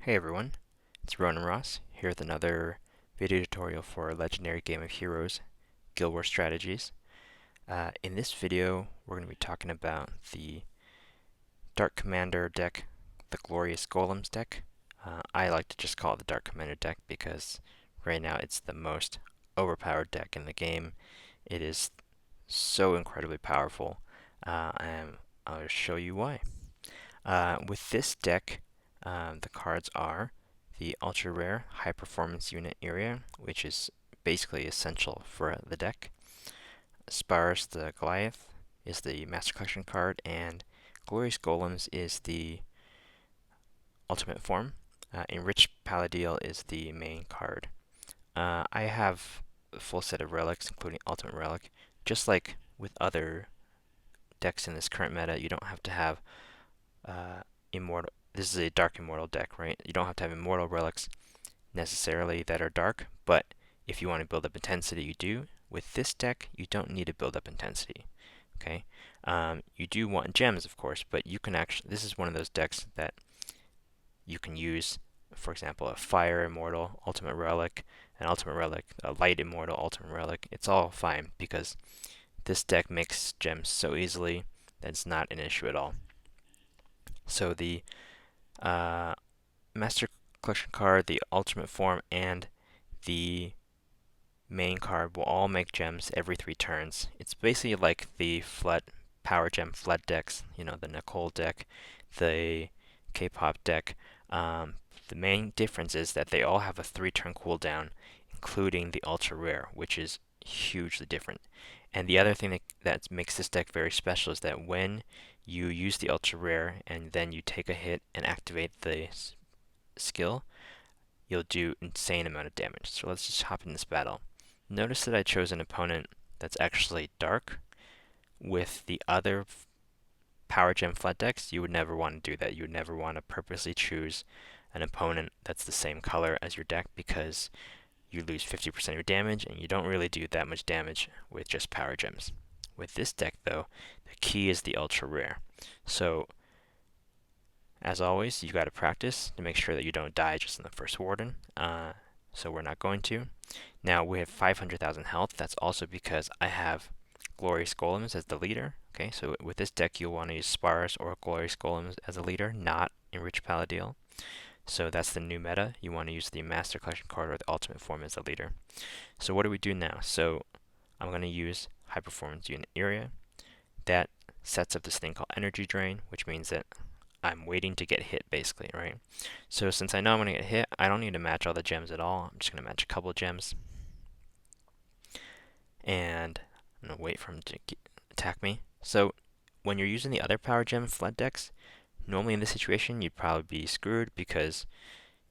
Hey everyone, it's Ronin Ros here with another video tutorial for Legendary Game of Heroes Guild War Strategies. In this video, we're going to be talking about the Dark Commander deck, the Glorious Golems deck. I like to just call it the Dark Commander deck because right now it's the most overpowered deck in the game. It is so incredibly powerful, and I'll show you why. With this deck, the cards are the Ultra Rare High Performance Unit area, which is basically essential for the deck. Spars the Goliath is the Master Collection card, and Glorious Golems is the ultimate form. Enriched Paladil is the main card. I have a full set of relics, including Ultimate Relic. Just like with other decks in this current meta, you don't have to have immortal. This is a dark immortal deck, right? You don't have to have immortal relics necessarily that are dark, but if you want to build up intensity, you do. With this deck, you don't need to build up intensity. Okay, you do want gems, of course, but you can actually. This is one of those decks that you can use. For example, a fire immortal ultimate relic, an ultimate relic, a light immortal ultimate relic. It's all fine because this deck makes gems so easily that it's not an issue at all. So the Master Collection card, the Ultimate Form, and the main card will all make gems every 3 turns. It's basically like the flood power gem flood decks, you know, the Nicole deck, the K-pop deck. The main difference is that they all have a 3-turn cooldown, including the Ultra Rare, which is hugely different. And the other thing that makes this deck very special is that when you use the Ultra Rare and then you take a hit and activate the skill, you'll do insane amount of damage. So let's just hop in this battle. Notice that I chose an opponent that's actually dark. With the other Power Gem flood decks, you would never want to do that. You would never want to purposely choose an opponent that's the same color as your deck because you lose 50% of your damage, and you don't really do that much damage with just Power Gems. With this deck, though, the key is the Ultra Rare. So, as always, you got to practice to make sure that you don't die just in the first Warden. So we're not going to. Now, we have 500,000 health. That's also because I have Glorious Golems as the leader. Okay, so with this deck, you'll want to use Spars or Glorious Golems as a leader, not Enriched Paladil. So that's the new meta. You want to use the Master Collection card or the Ultimate Form as a leader. So what do we do now? So I'm going to use High Performance Unit area. That sets up this thing called Energy Drain, which means that I'm waiting to get hit, basically, right? So since I know I'm going to get hit, I don't need to match all the gems at all. I'm just going to match a couple of gems. And I'm going to wait for him to attack me. So when you're using the other Power Gem flood decks, normally in this situation, you'd probably be screwed because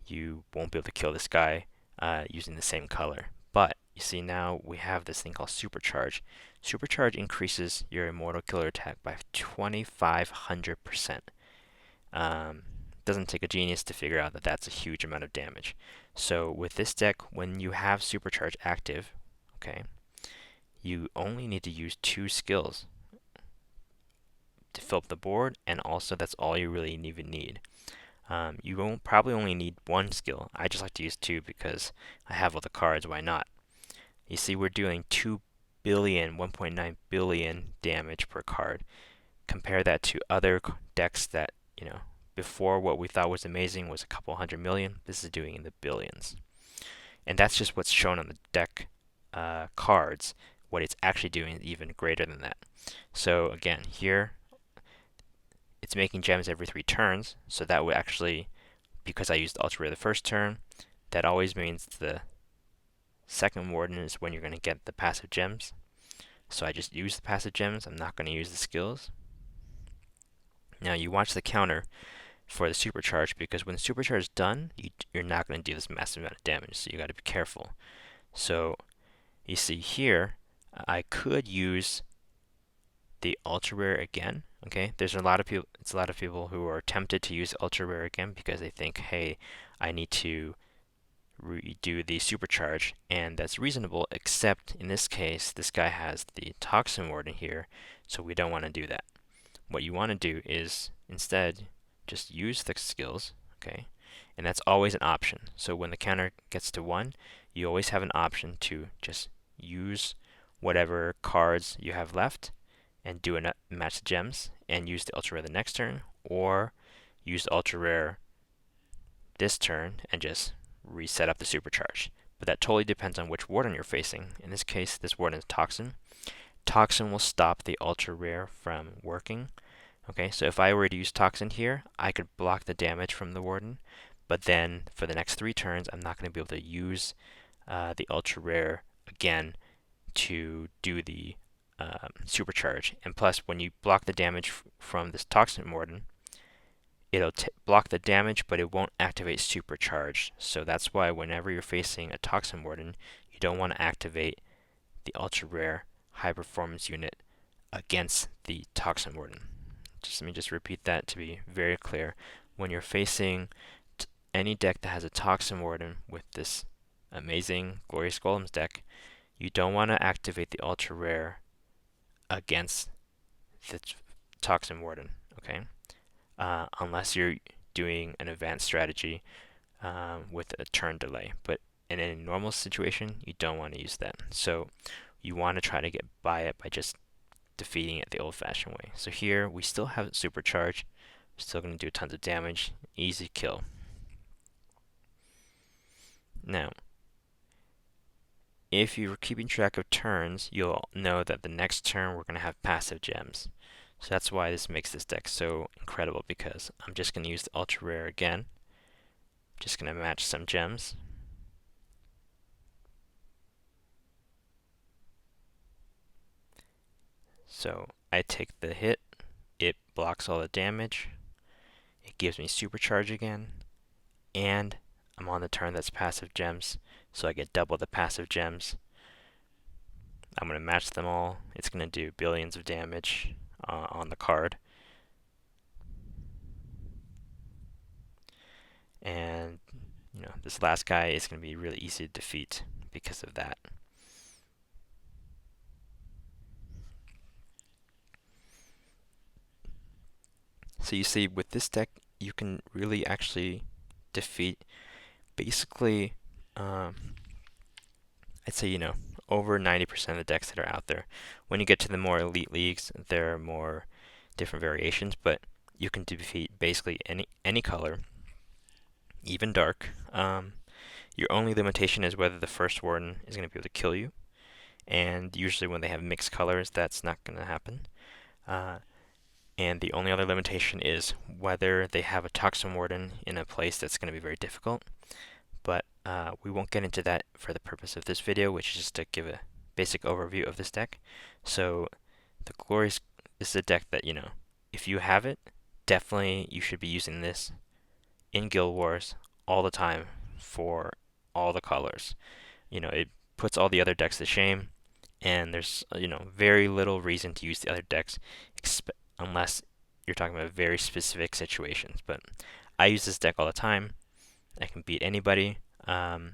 you won't be able to kill this guy using the same color. But you see now we have this thing called Supercharge. Supercharge increases your Immortal Killer attack by 2,500%. Doesn't take a genius to figure out that that's a huge amount of damage. So with this deck, when you have Supercharge active, okay, you only need to use 2 skills to fill up the board, and also that's all you really even need. You won't probably only need 1 skill. I just like to use 2 because I have all the cards. Why not? You see, we're doing 2 billion, 1.9 billion damage per card. Compare that to other decks that, you know, before what we thought was amazing was a couple hundred million. This is doing in the billions. And that's just what's shown on the deck cards. What it's actually doing is even greater than that. So again, here it's making gems every 3 turns, so that would actually, because I used Ultra Rare the first turn, that always means the second Warden is when you're going to get the passive gems. So I just use the passive gems, I'm not going to use the skills. Now you watch the counter for the Supercharge, because when the Supercharge is done, you're not going to do this massive amount of damage, so you got to be careful. So you see here, I could use the Ultra Rare again. Okay, there's a lot of people. It's a lot of people who are tempted to use Ultra Rare again because they think, hey, I need to redo the Supercharge, and that's reasonable. Except in this case, this guy has the Toxin Warden here, so we don't want to do that. What you want to do is instead just use the skills. Okay, and that's always an option. So when the counter gets to 1, you always have an option to just use whatever cards you have left and do a match the gems and use the ultra rare the next turn, or use the ultra rare this turn and just reset up the supercharge. But that totally depends on which warden you're facing. In this case, this warden is Toxin. Toxin will stop the ultra rare from working. Okay, so if I were to use Toxin here, I could block the damage from the warden, but then for the next 3 turns, I'm not going to be able to use the ultra rare again to do the supercharge. And plus, when you block the damage from this Toxin warden, it'll block the damage, but it won't activate supercharge. So that's why whenever you're facing a Toxin warden, you don't want to activate the ultra rare high performance unit against the Toxin warden. Let me just repeat that to be very clear. When you're facing any deck that has a Toxin warden with this amazing Glorious Golems deck, you don't want to activate the ultra rare against the Toxin warden, okay? Unless you're doing an advanced strategy with a turn delay. But in a normal situation, you don't want to use that. So you want to try to get by it by just defeating it the old-fashioned way. So here, we still have it supercharged. We're still going to do tons of damage. Easy kill. Now, if you're keeping track of turns, you'll know that the next turn we're going to have passive gems. So that's why this makes this deck so incredible, because I'm just going to use the ultra rare again. Just going to match some gems. So I take the hit, it blocks all the damage, it gives me supercharge again, and I'm on the turn that's passive gems, so I get double the passive gems. I'm going to match them all. It's going to do billions of damage on the card. And this last guy is going to be really easy to defeat because of that. So you see, with this deck, you can really actually defeat basically, I'd say, over 90% of the decks that are out there. When you get to the more elite leagues, there are more different variations, but you can defeat basically any color, even dark. Your only limitation is whether the first warden is going to be able to kill you, and usually when they have mixed colors, that's not going to happen. And the only other limitation is whether they have a Toxin warden in a place that's going to be very difficult. But we won't get into that for the purpose of this video, which is just to give a basic overview of this deck. So the Glorious, this is a deck that, if you have it, definitely you should be using this in Guild Wars all the time for all the colors. It puts all the other decks to shame, and there's, very little reason to use the other decks unless you're talking about very specific situations. But I use this deck all the time. I can beat anybody, and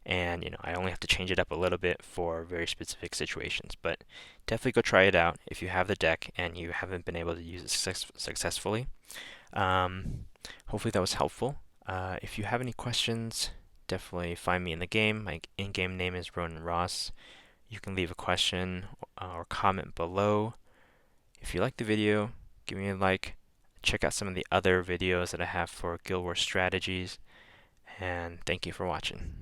I only have to change it up a little bit for very specific situations. But definitely go try it out if you have the deck and you haven't been able to use it successfully. Hopefully that was helpful. If you have any questions, definitely find me in the game. My in-game name is Ronin Ros. You can leave a question or comment below. If you like the video, give me a like. Check out some of the other videos that I have for Guild Wars strategies. And thank you for watching.